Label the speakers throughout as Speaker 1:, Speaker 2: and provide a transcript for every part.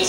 Speaker 1: You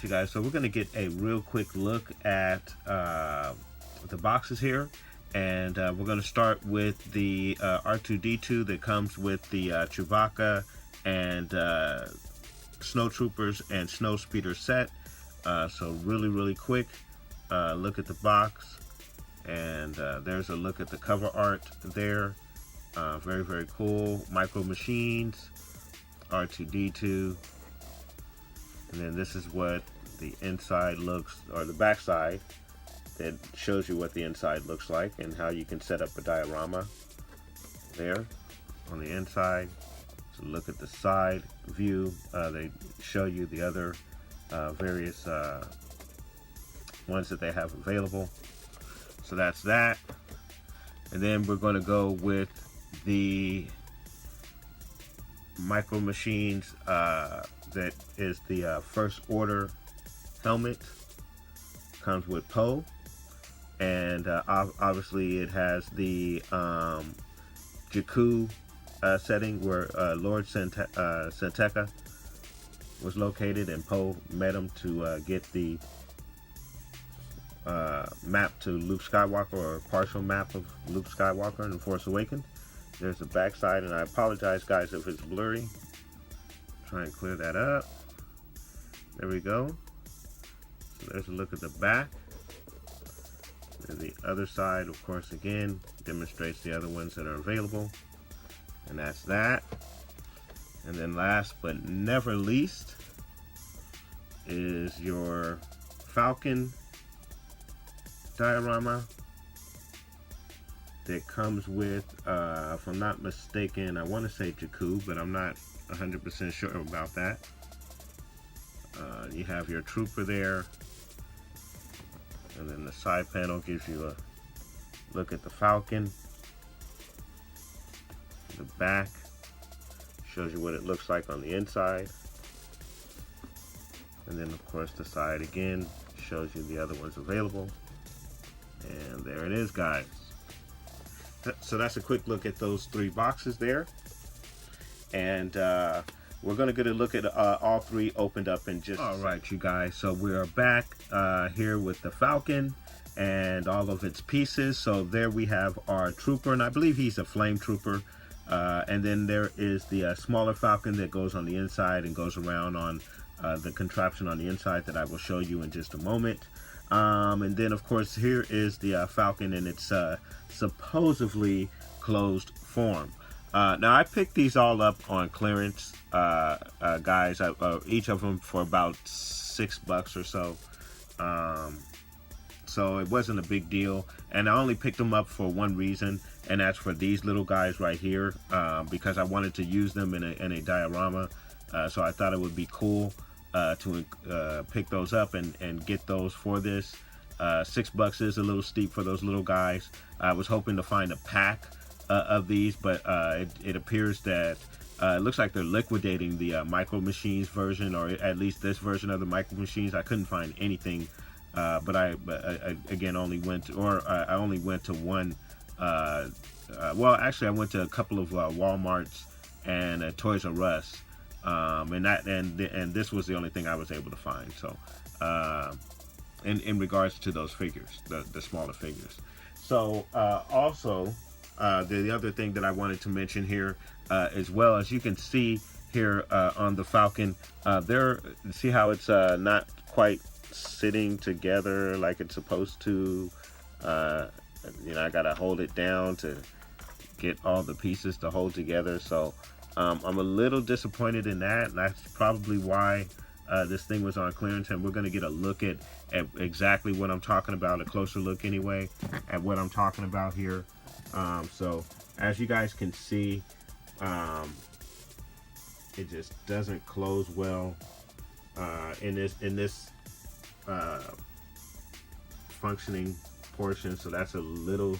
Speaker 1: guys, so we're going to get a real quick look at the boxes here, and we're going to start with the R2-D2 that comes with the Chewbacca and Snow Troopers and Snow Speeder set. So really quick look at the box, and there's a look at the cover art there. Very cool. Mircomachines, R2-D2. And then this is what the inside looks, or the back side, that shows you what the inside looks like and how you can set up a diorama there on the inside. So look at the side view. They show you the other various ones that they have available. So that's that. And then we're going to go with the Mircomachines that is the first order helmet. Comes with Poe, and obviously it has the Jakku setting where Lord Santeca was located, and Poe met him to get the map to Luke Skywalker, or a partial map of Luke Skywalker in The Force Awakens. There's the back side, and I apologize guys if it's blurry. Try and clear that up. There we go. So there's a look at the back. And the other side, of course, again, demonstrates the other ones that are available. And that's that. And then last but never least is your Falcon diorama that comes with, if I'm not mistaken, I want to say Jakku, but I'm not 100% sure about that. You have your trooper there, and then the side panel gives you a look at the Falcon. The back shows you what it looks like on the inside, and then of course the side again shows you the other ones available. And there it is, guys. So that's a quick look at those three boxes there, and we're going to get a look at all three opened up in just all right, you guys. So we are back here with the Falcon and all of its pieces. So there we have our trooper, and I believe he's a flame trooper, and then there is the smaller Falcon that goes on the inside and goes around on the contraption on the inside that I will show you in just a moment. And then of course here is the Falcon in its supposedly closed form. Now I picked these all up on clearance, guys. Each of them for about $6 or so. So it wasn't a big deal, and I only picked them up for one reason, and that's for these little guys right here, because I wanted to use them in a diorama. So I thought it would be cool to pick those up and get those for this. $6 is a little steep for those little guys. I was hoping to find a pack of these, but it appears that it looks like they're liquidating the Mircomachines version, or at least this version of the Mircomachines. I couldn't find anything, but I again only went to, I only went to one. Well, actually, I went to a couple of Walmarts and Toys R Us, and this was the only thing I was able to find. So, in regards to those figures, the smaller figures. So also. The other thing that I wanted to mention here, as well, as you can see here on the Falcon, see how it's not quite sitting together like it's supposed to. You know, I gotta hold it down to get all the pieces to hold together. So I'm a little disappointed in that. That's probably why this thing was on clearance, and we're gonna get a look at exactly what I'm talking about, a closer look anyway, at what I'm talking about here. So as you guys can see, it just doesn't close well in this functioning portion. So that's a little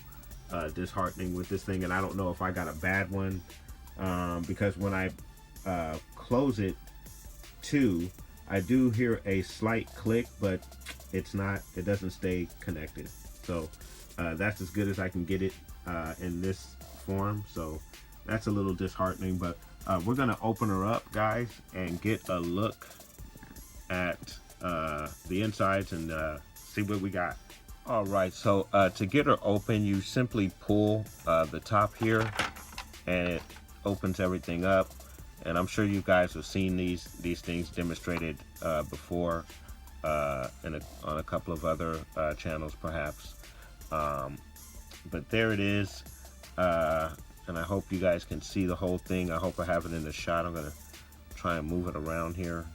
Speaker 1: disheartening with this thing, and I don't know if I got a bad one, because when I close it too, I do hear a slight click, but it doesn't stay connected. So that's as good as I can get it in this form. So that's a little disheartening, but we're gonna open her up, guys, and get a look at the insides and see what we got. All right, so to get her open, you simply pull the top here and it opens everything up. And I'm sure you guys have seen these things demonstrated before on a couple of other channels perhaps. But there it is, and I hope you guys can see the whole thing. I hope I have it in the shot. I'm gonna try and move it around here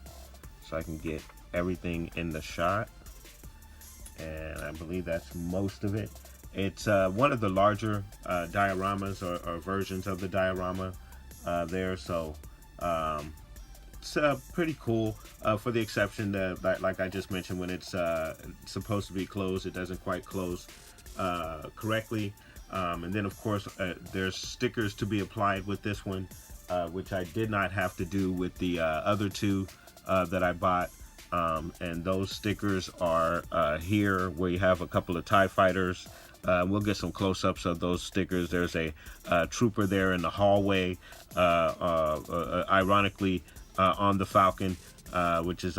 Speaker 1: so I can get everything in the shot, and I believe that's most of it. It's one of the larger dioramas or versions of the diorama there, so it's pretty cool, for the exception that, like I just mentioned, when it's supposed to be closed, it doesn't quite close correctly. And then of course there's stickers to be applied with this one, which I did not have to do with the other two that I bought. And those stickers are here, where you have a couple of TIE fighters. We'll get some close-ups of those stickers. There's a trooper there in the hallway, ironically on the Falcon, which is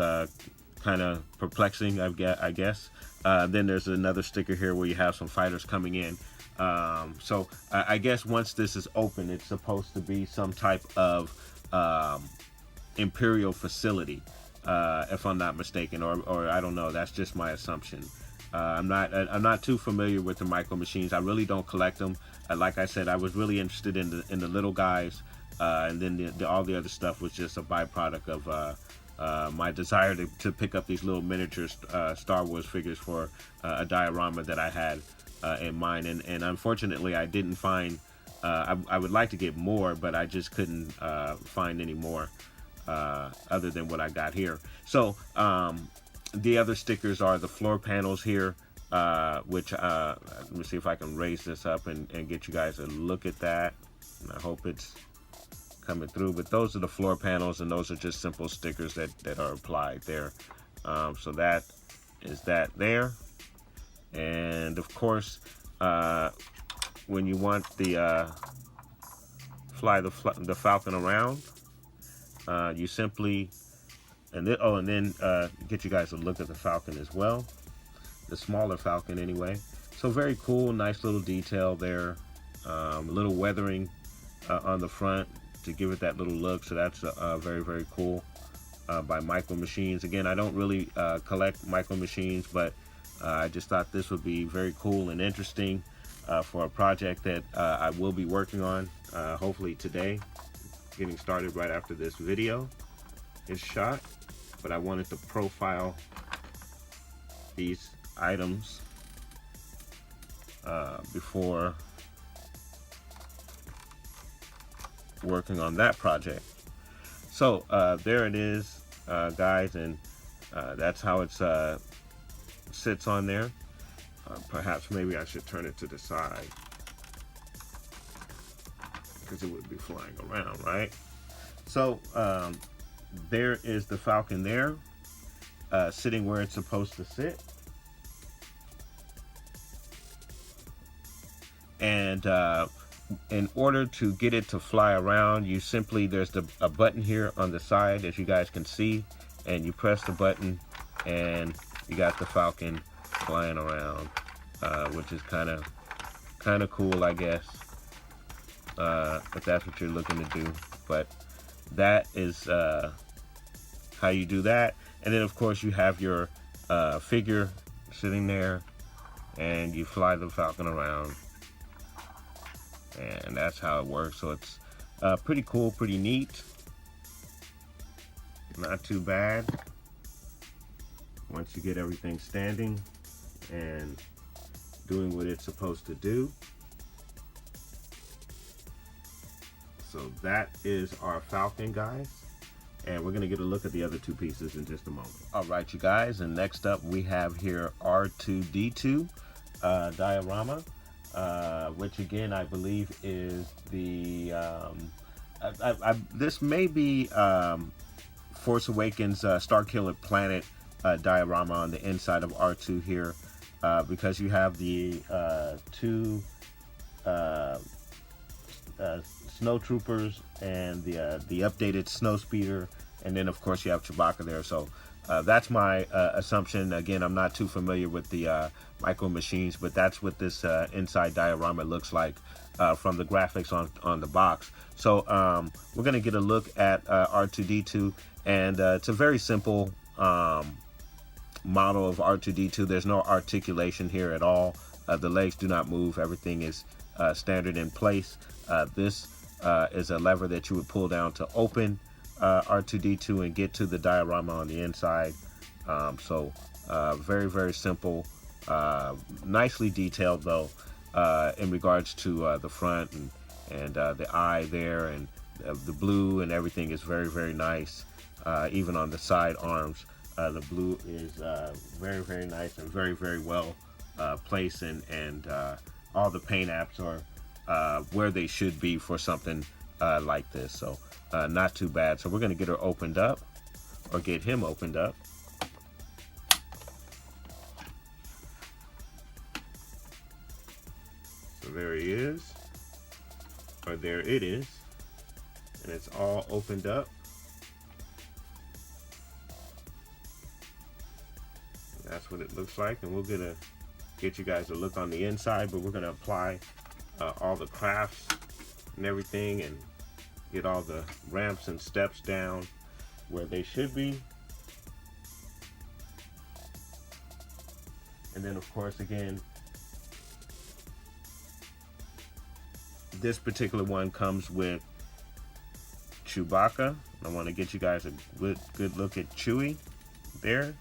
Speaker 1: kind of perplexing, I guess. Then there's another sticker here where you have some fighters coming in. So I guess once this is open, it's supposed to be some type of Imperial facility, if I'm not mistaken, or I don't know. That's just my assumption. I'm not too familiar with the Mircomachines. I really don't collect them. Like I said, I was really interested in the little guys, and then all the other stuff was just a byproduct of my desire to pick up these little miniature Star Wars figures for a diorama that I had in mind. And unfortunately, I didn't find. I would like to get more, but I just couldn't find any more other than what I got here. So the other stickers are the floor panels here, which let me see if I can raise this up and get you guys a look at that. And I hope it's coming through, but those are the floor panels, and those are just simple stickers that are applied there. So that is that there. And of course, when you want the fly the Falcon around, you simply and then get you guys a look at the Falcon as well, the smaller Falcon anyway. So very cool, nice little detail there, a little weathering on the front to give it that little look. So that's very, very cool by Mircomachines. Again, I don't really collect Mircomachines, but I just thought this would be very cool and interesting for a project that I will be working on hopefully today, getting started right after this video is shot. But I wanted to profile these items before working on that project. So there it is, guys, and that's how it sits on there. Perhaps maybe I should turn it to the side, because it would be flying around, right? So there is the Falcon there, sitting where it's supposed to sit. And in order to get it to fly around, you simply, there's a button here on the side, as you guys can see, and you press the button and you got the Falcon flying around, which is kind of cool, I guess, if that's what you're looking to do. But that is how you do that. And then of course you have your figure sitting there, and you fly the Falcon around, and that's how it works. So it's pretty cool, pretty neat, not too bad once you get everything standing and doing what it's supposed to do. So that is our Falcon, guys, and we're gonna get a look at the other two pieces in just a moment. All right, you guys, and next up we have here R2-D2 diorama, which again I believe is the this may be Force Awakens Starkiller Planet diorama on the inside of R2 here, because you have the two snow troopers and the updated snow speeder, and then of course you have Chewbacca there. So that's my assumption. Again, I'm not too familiar with the Mircomachines, but that's what this inside diorama looks like from the graphics on the box. So we're gonna get a look at R2-D2, and it's a very simple model of R2-D2. There's no articulation here at all. The legs do not move. Everything is standard in place. This is a lever that you would pull down to open R2-D2 and get to the diorama on the inside. So very, very simple, nicely detailed though, in regards to the front and the eye there, and the blue and everything is very, very nice. Even on the side arms, the blue is very, very nice and very, very well placed, and all the paint apps are where they should be for something like this. So not too bad. So we're going to get her opened up, or get him opened up. So there he is, or there it is, and it's all opened up. That's what it looks like, and we're gonna get you guys a look on the inside, but we're gonna apply all the crafts and everything, and get all the ramps and steps down where they should be. And then of course, again, this particular one comes with Chewbacca. I want to get you guys a good look at Chewie there.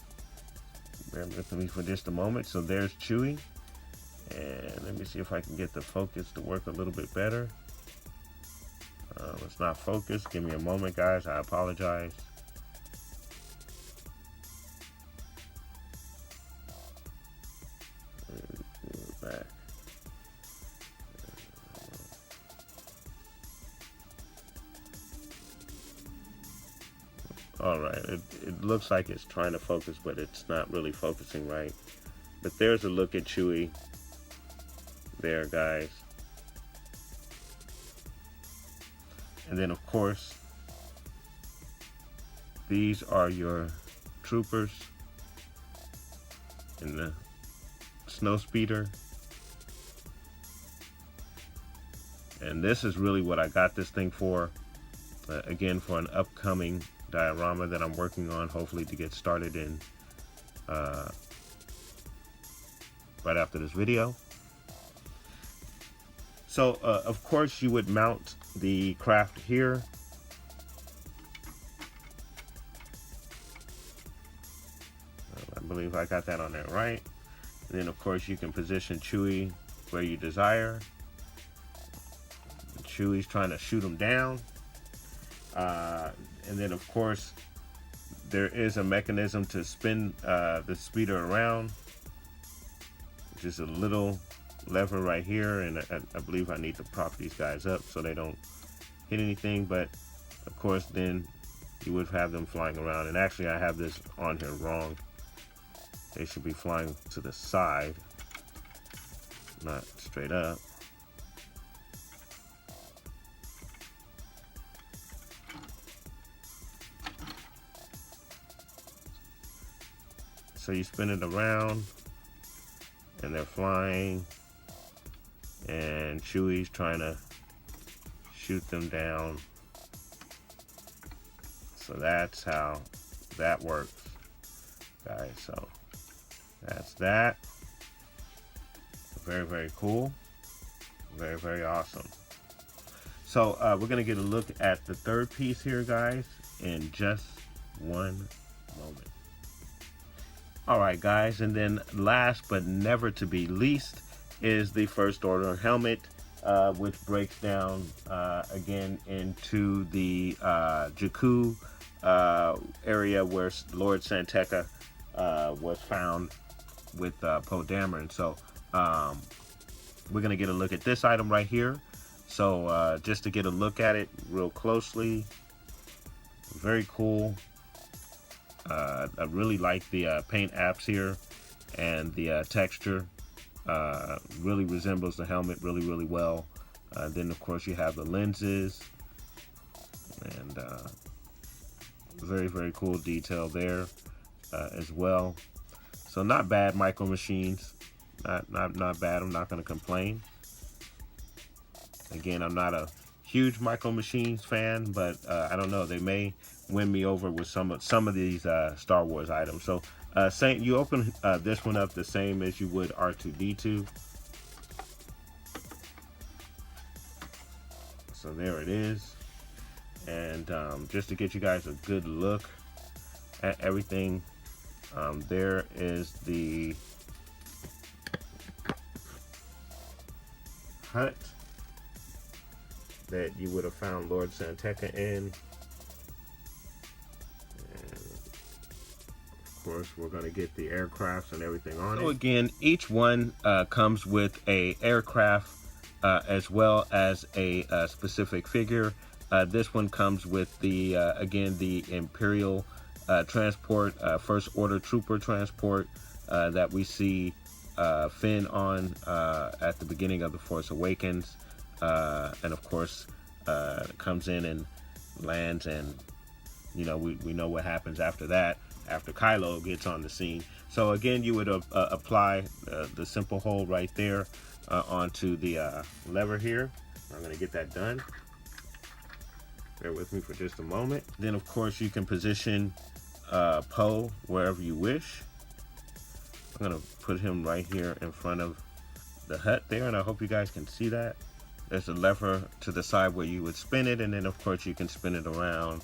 Speaker 1: Bear with me for just a moment. So there's Chewie, and let me see if I can get the focus to work a little bit better. It's not focused. Give me a moment, guys. I apologize. Back. All right, it looks like it's trying to focus, but it's not really focusing right. But there's a look at Chewie there, guys. And then of course, these are your troopers in the snow speeder. And this is really what I got this thing for. Again, for an upcoming diorama that I'm working on, hopefully to get started in right after this video. So of course you would mount the craft here. I believe I got that on there right. And then of course you can position Chewie where you desire. Chewie's trying to shoot him down. And then of course there is a mechanism to spin the speeder around, which is a little lever right here, and I believe I need to prop these guys up so they don't hit anything. But of course then you would have them flying around, and actually I have this on here wrong. They should be flying to the side, not straight up. So you spin it around, and they're flying, and Chewie's trying to shoot them down. So that's how that works, guys. So that's that. Very, very cool. Very, very awesome. So we're gonna get a look at the third piece here, guys, in just one moment. All right, guys, and then last but never to be least is the First Order helmet, which breaks down again into the Jakku area where Lord Santeca was found with Poe Dameron. So we're gonna get a look at this item right here. So just to get a look at it real closely, very cool. I really like the paint apps here, and the texture really resembles the helmet really well. Then of course you have the lenses, and very cool detail there as well. So not bad, Mircomachines. Not bad. I'm not going to complain. Again, I'm not a huge Mircomachines fan, but I don't know. They may win me over with some of these Star Wars items. So, Saint, you open this one up the same as you would R2-D2. So there it is. And just to get you guys a good look at everything, there is the hut that you would have found Lord Santeca in. And of course, we're going to get the aircrafts and everything on it. So again, each one comes with a aircraft as well as a specific figure. This one comes with the again, the Imperial transport, First Order Trooper transport that we see Finn on at the beginning of The Force Awakens, and of course comes in and lands, and you know, we know what happens after that, after Kylo gets on the scene. So again, you would apply the simple hole right there onto the lever here. I'm going to get that done. Bear with me for just a moment. Then of course you can position Poe wherever you wish. I'm gonna put him right here in front of the hut there, and I hope you guys can see that. There's a lever to the side where you would spin it, and then of course you can spin it around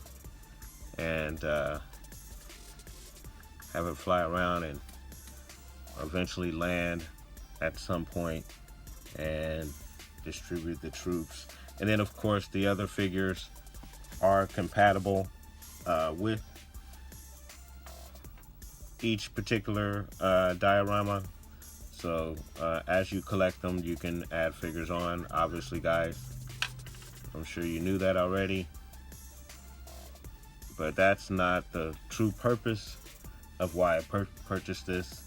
Speaker 1: and have it fly around and eventually land at some point and distribute the troops. And then of course the other figures are compatible with each particular diorama. So as you collect them, you can add figures on. Obviously, guys, I'm sure you knew that already, but that's not the true purpose of why I purchased this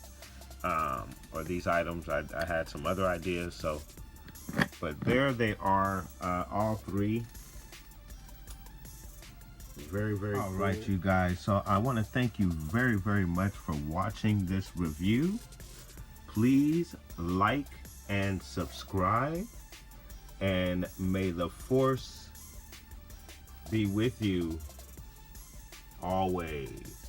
Speaker 1: or these items. I had some other ideas. So, but there they are, all three. Very all cool. Right, you guys, so I want to thank you very much for watching this review. Please like and subscribe, and may the Force be with you always.